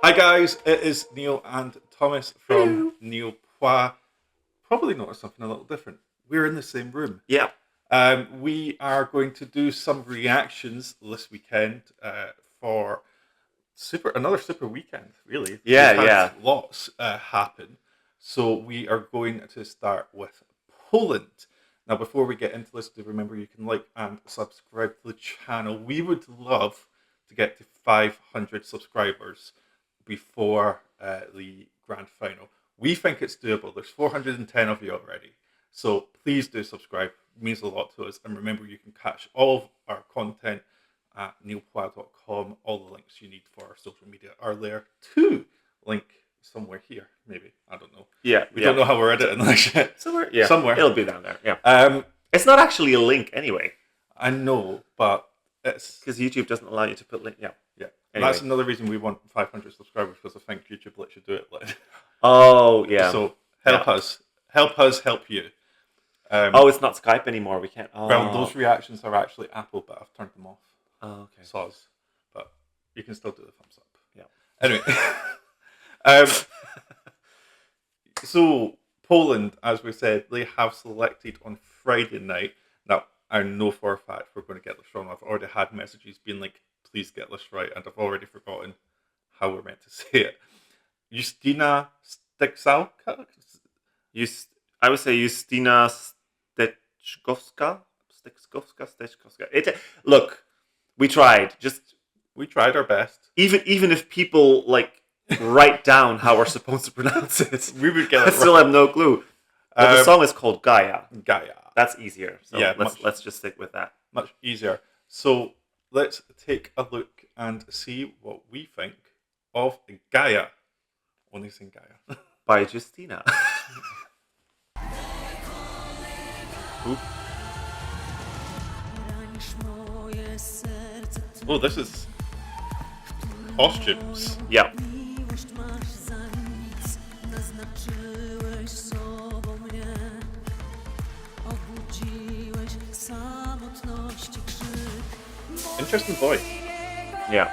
Hi guys, it is Neil and Thomas from Neil Pois. Probably noticed something a little different. We're in the same room. Yeah. We are going to do some reactions this weekend for another super weekend, really. Yeah, We've had yeah. lots happen. So we are going to start with Poland. Now, before we get into this, do remember you can like and subscribe to the channel. We would love to get to 500 subscribers before the grand final. We think it's doable. There's 410 of you already. So please do subscribe. It means a lot to us. And remember, you can catch all of our content at neilpois.com. All the links you need for our social media are there too. Link somewhere here, maybe. I don't know. Yeah. We don't know how we're editing this yet. Somewhere. Yeah. Somewhere. It'll be down there. Yeah. It's not actually a link anyway. I know, but it's because YouTube doesn't allow you to put link. Yeah. Yeah. Anyway. That's another reason we want 500 subscribers, because I think YouTube lets you do it. Oh yeah. So help us. Help us help you. It's not Skype anymore. We can't. Oh. Well, those reactions are actually Apple, but I've turned them off. Oh, okay. Soz. But you can still do the thumbs up. Yeah. Anyway. So, Poland, as we said, they have selected on Friday night. Now, I know for a fact we're going to get this wrong. I've already had messages being like, please get this right. And I've already forgotten how we're meant to say it. Justyna Steczkowska? I would say Justyna Steczkowska. Look, we tried. We tried our best. Even if people write down how we're supposed to pronounce it, we would get it. I still have no clue. But the song is called Gaja. Gaja. That's easier. So yeah, let's just stick with that. Much easier. So let's take a look and see what we think of Gaja. Only sing Gaja. By Justyna. Oh, this is costumes. Yeah. Interesting voice. Yeah.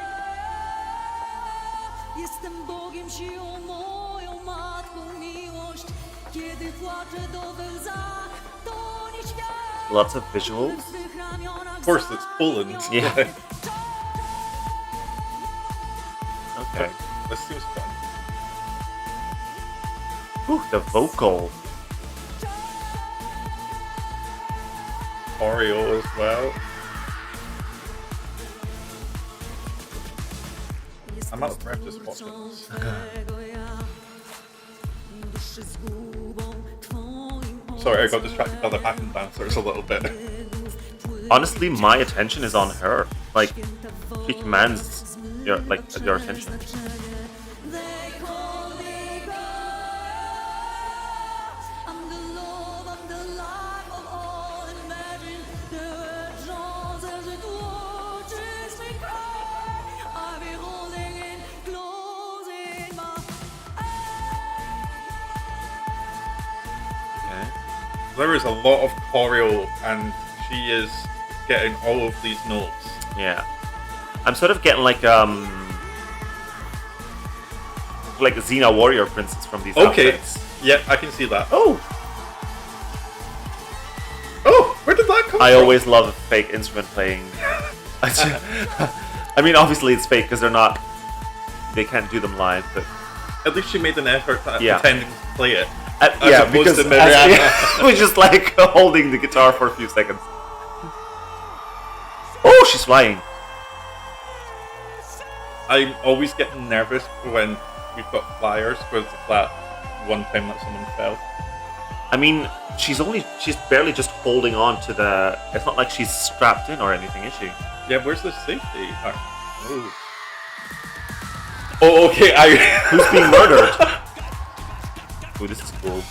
Lots of visuals. Of course, it's Poland. Yeah. Okay. This seems fun. Ooh, the vocal. Choreo as well. I'm out of breath just watching this. Sorry, I got distracted by the backing dancers a little bit. Honestly, my attention is on her. She commands your attention. There is a lot of choreo, and she is getting all of these notes. Yeah, I'm sort of getting like a Xena warrior princess from these outfits. Yeah, I can see that. Oh, where did that come from? I always love fake instrument playing. I mean, obviously it's fake because they can't do them live, but at least she made an effort at pretending to play it. Because we're just holding the guitar for a few seconds. Oh, she's flying. I'm always getting nervous when we've got flyers because of that one time that someone fell. I mean, she's barely just holding on to the. It's not like she's strapped in or anything, is she? Yeah, where's the safety? Oh, okay. Who's being murdered? Oh, this is cool.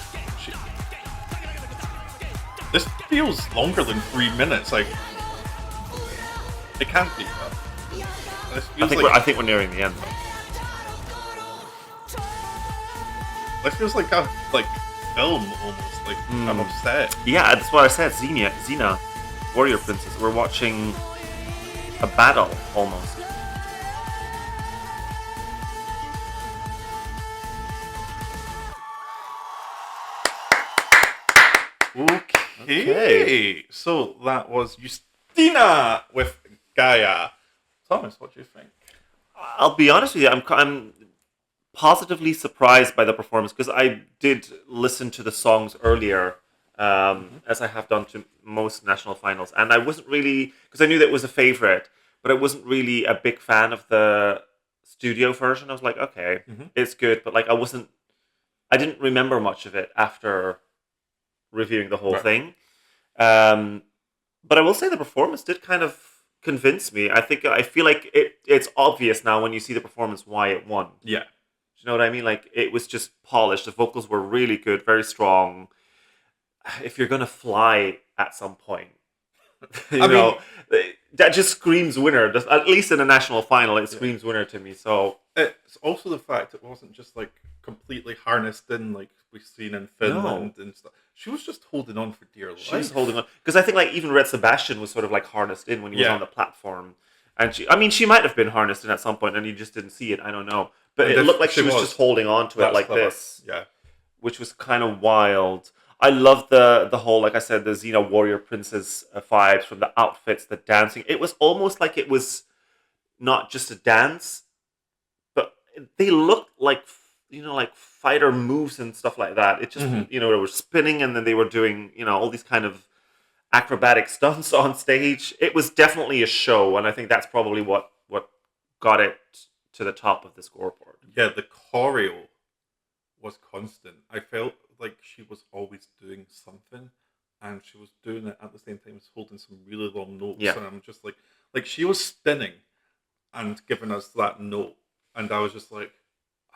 This feels longer than 3 minutes. It can't be. I think we're nearing the end. This feels like a film almost. I'm upset. Yeah, that's what I said. Xena, warrior princess. We're watching a battle almost. Okay. So that was Justyna with Gaja. Thomas, what do you think? I'll be honest with you. I'm positively surprised by the performance because I did listen to the songs earlier, as I have done to most national finals, and I wasn't really because I knew that it was a favorite, but I wasn't really a big fan of the studio version. I was like, okay, it's good, but like I didn't remember much of it after reviewing the whole Right. thing. But I will say the performance did kind of convince me. I feel like it's obvious now when you see the performance why it won. Yeah. Do you know what I mean? Like it was just polished. The vocals were really good, very strong. If you're gonna fly at some point, I mean, that just screams winner. At least in a national final, it screams winner to me. So it's also the fact it wasn't just like completely harnessed in like we've seen in Finland and stuff. She was just holding on for dear life. she was holding on because I think like even Red Sebastian was sort of like harnessed in when he was on the platform, and she might have been harnessed in at some point, and you just didn't see it. I don't know, but it looked like she was just holding on to it like clever. this, Yeah, which was kind of wild. I love the whole, like I said, the Xena warrior princess vibes from the outfits, the dancing. It was almost like it was not just a dance, but they looked like like fighter moves and stuff like that. It just they were spinning and then they were doing all these kind of acrobatic stunts on stage. It was definitely a show, and I think that's probably what got it to the top of the scoreboard. Yeah, the choreo was constant. I felt like she was always doing something, and she was doing it at the same time as holding some really long notes. Yeah. And I'm just like she was spinning and giving us that note, and I was just like,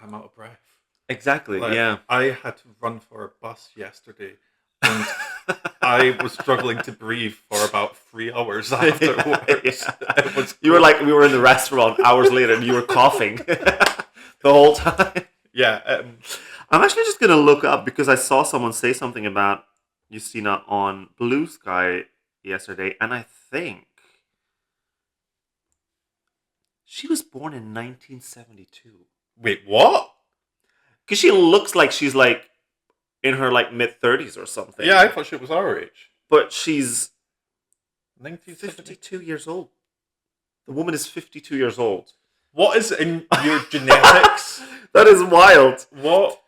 I'm out of breath. Exactly. Like, yeah. I had to run for a bus yesterday, and I was struggling to breathe for about 3 hours afterwards. It was we were in the restaurant hours later, and you were coughing the whole time. Yeah. I'm actually just gonna look up because I saw someone say something about Justyna on Blue Sky yesterday, and I think she was born in 1972. Wait, what? Because she looks like she's like in her like mid-30s or something. Yeah, I thought she was our age. But she's 1970. 52 years old. The woman is 52 years old. What is in your genetics? That is wild. What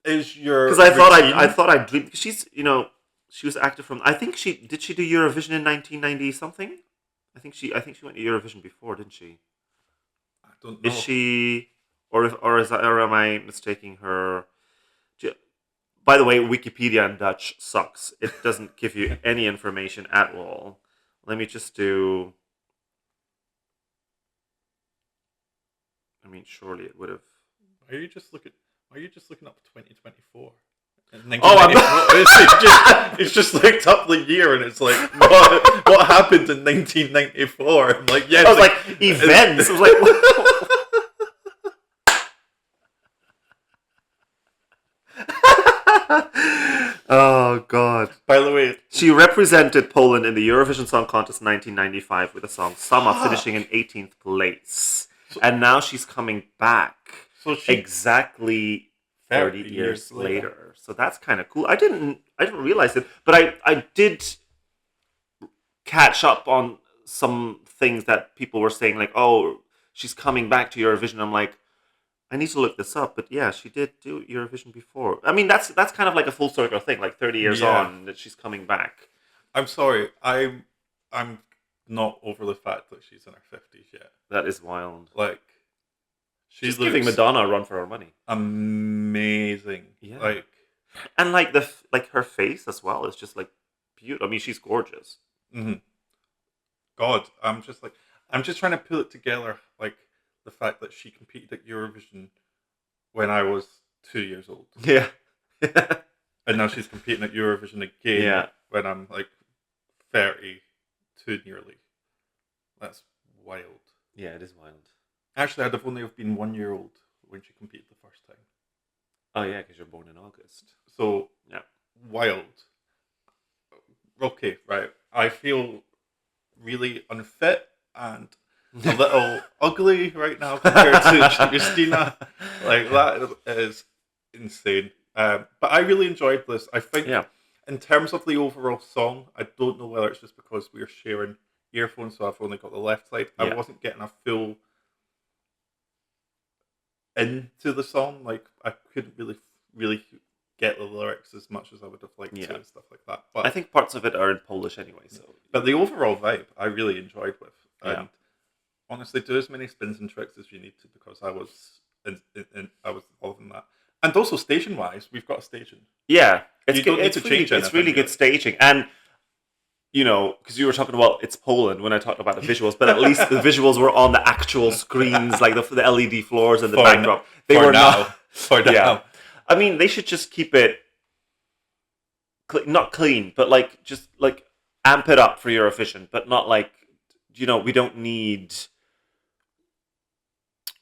is your? Because I thought I dreamed. Because she's she was active from. I think she do Eurovision in 1990 something. I think she went to Eurovision before, didn't she? I don't know. Is she or am I mistaking her? By the way, Wikipedia in Dutch sucks. It doesn't give you any information at all. Let me just do. I mean, surely it would have. Are you just looking up 2024? Oh, I'm not. It's just looked up the year and it's like what happened in 1994? I'm like, yeah. I was like events. I was like, what? Oh God! By the way, she represented Poland in the Eurovision Song Contest 1995 with the song "Sama," finishing in 18th place, and now she's coming back. So exactly 30 years later. So that's kind of cool. I didn't realize it, but I did catch up on some things that people were saying, like, oh, she's coming back to Eurovision. I'm like, I need to look this up, but yeah, she did do Eurovision before. I mean, that's kind of like a full circle thing, like 30 years on, that she's coming back. I'm sorry, I'm not over the fact that she's in her 50s yet. That is wild. Like, she's giving Madonna a run for her money. Amazing. Yeah. And like her face as well is just like beautiful. I mean, she's gorgeous. Mm-hmm. God, I'm just trying to pull it together, like the fact that she competed at Eurovision when I was 2 years old. Yeah. And now she's competing at Eurovision again when I'm like 32 nearly. That's wild. Yeah, it is wild. Actually, I'd have only been 1 year old when she competed the first time. Oh yeah, because you're born in August. So yeah, wild. Okay, right. I feel really unfit and a little ugly right now compared to Justyna. Like, that is insane. But I really enjoyed this. I think In terms of the overall song, I don't know whether it's just because we're sharing earphones, so I've only got the left side. I Yeah. wasn't getting a full into the song. Like I couldn't really get the lyrics as much as I would have liked Yeah. to and stuff like that. I think parts of it are in Polish anyway. So, but the overall vibe, I really enjoyed with. Yeah. And honestly, do as many spins and tricks as you need to because I was loving that. And also station wise, we've got a station. Yeah, You don't need to change It's really anything, good really. staging, and because you were talking about it's Poland when I talked about the visuals, but at least the visuals were on the actual screens, like the LED floors and the backdrop. They were not. For now. Yeah, I mean, they should just keep it not clean, but like just like amp it up for Eurovision, but not like we don't need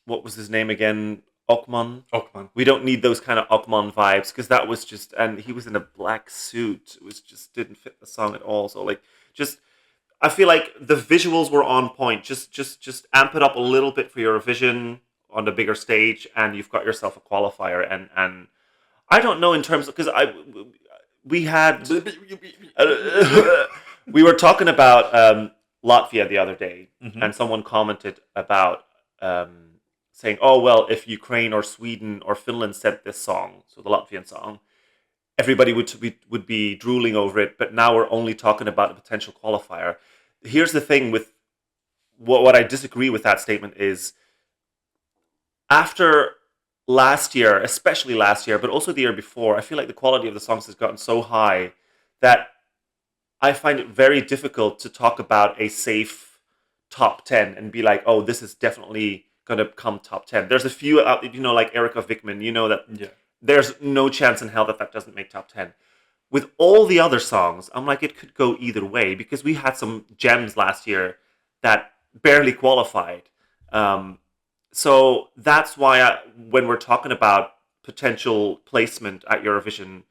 what was his name again, Okman. Ockman. We don't need those kind of Okman vibes because that was just, and he was in a black suit. It was just didn't fit the song at all. So like, just I feel like the visuals were on point. Just amp it up a little bit for Eurovision on the bigger stage, and you've got yourself a qualifier. And I don't know in terms of because we had we were talking about Latvia the other day, and someone commented about. Saying, oh, well, if Ukraine or Sweden or Finland sent this song, so the Latvian song, everybody would be drooling over it, but now we're only talking about a potential qualifier. Here's the thing with what I disagree with that statement is after last year, especially last year, but also the year before, I feel like the quality of the songs has gotten so high that I find it very difficult to talk about a safe top 10 and be like, oh, this is definitely going to come top 10. There's a few out, like Erika Vickman, that there's no chance in hell that doesn't make top 10. With all the other songs, I'm like, it could go either way because we had some gems last year that barely qualified. So that's why when we're talking about potential placement at Eurovision,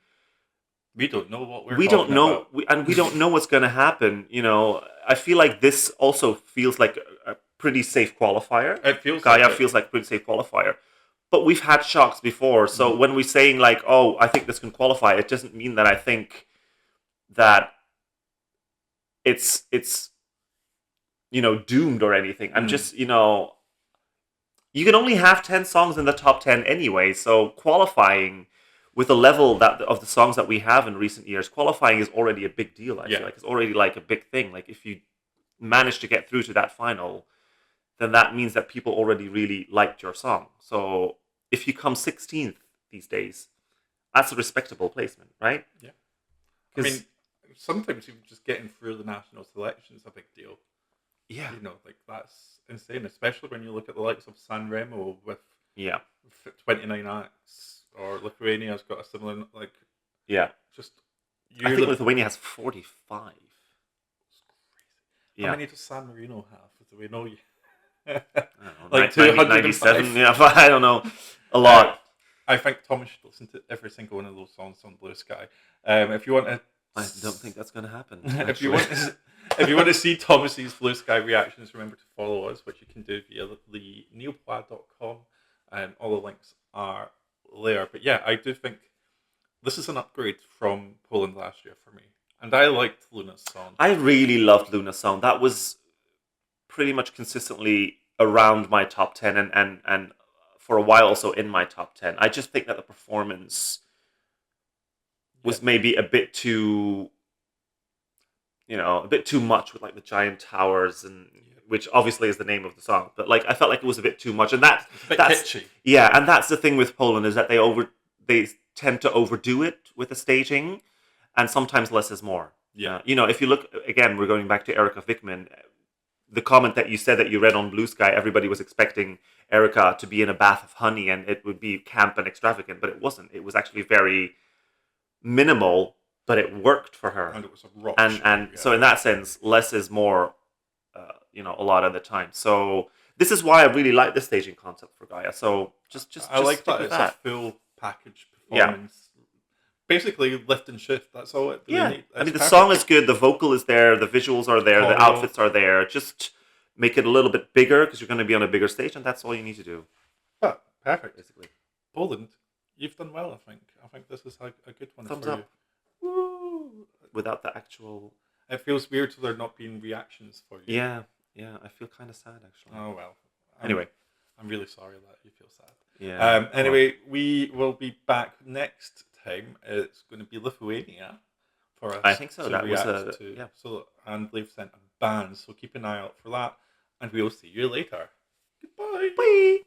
we don't know what we don't know, we don't know what's going to happen. I feel like this also feels like a pretty safe qualifier. Gaja feels like a pretty safe qualifier. But we've had shocks before. So when we're saying like, oh, I think this can qualify, it doesn't mean that I think that it's doomed or anything. I'm just, you can only have 10 songs in the top 10 anyway. So qualifying with the level of the songs that we have in recent years, qualifying is already a big deal. I feel like it's already like a big thing. Like if you manage to get through to that final, then that means that people already really liked your song. So if you come 16th these days, that's a respectable placement, right? Yeah. I mean, sometimes even just getting through the national selection is a big deal. Yeah. Like that's insane, especially when you look at the likes of San Remo with 29 acts, or Lithuania's got a similar, like... Yeah. I think Lithuania has 45. It's crazy. How many does San Marino have? Do we know? I don't know, like 297. Yeah, I don't know. A lot. I think Thomas should listen to every single one of those songs on Blue Sky. If you want to, I don't think that's going to happen. if you want to see Thomas's Blue Sky reactions, remember to follow us, which you can do via the neopla.com, and all the links are there. But yeah, I do think this is an upgrade from Poland last year for me, and I liked Luna's song. I really loved Luna's song. That was pretty much consistently around my top 10 and for a while also in my top 10. I just think that the performance was maybe a bit too much with like the giant towers and which obviously is the name of the song, but like I felt like it was a bit too much, and that's kitschy. Yeah, and that's the thing with Poland is that they tend to overdo it with the staging, and sometimes less is more. Yeah, if you look again, we're going back to Erika Vickman. The comment that you said that you read on Blue Sky, everybody was expecting Erika to be in a bath of honey and it would be camp and extravagant, but it wasn't. It was actually very minimal, but it worked for her. And it was a rock So in that sense, less is more, a lot of the time. So this is why I really like the staging concept for Gaja. So I like that it's a full package performance. Yeah. Basically, lift and shift. That's all it really needs. I mean, the song is good. The vocal is there. The visuals are there. The outfits are there. Just make it a little bit bigger because you're going to be on a bigger stage, and that's all you need to do. But perfect. Basically, Poland, you've done well. I think this is a good one. Thumbs for up. You. Woo! without the actual. It feels weird to there not being reactions for you. Yeah, yeah. I feel kind of sad actually. Oh well. Anyway, I'm really sorry that you feel sad. yeah. Anyway, we will be back next time. It's going to be Lithuania for us. I think so. To That was react to. yeah. So, and they've sent a band, so keep an eye out for that. And we'll see you later. Goodbye. Bye.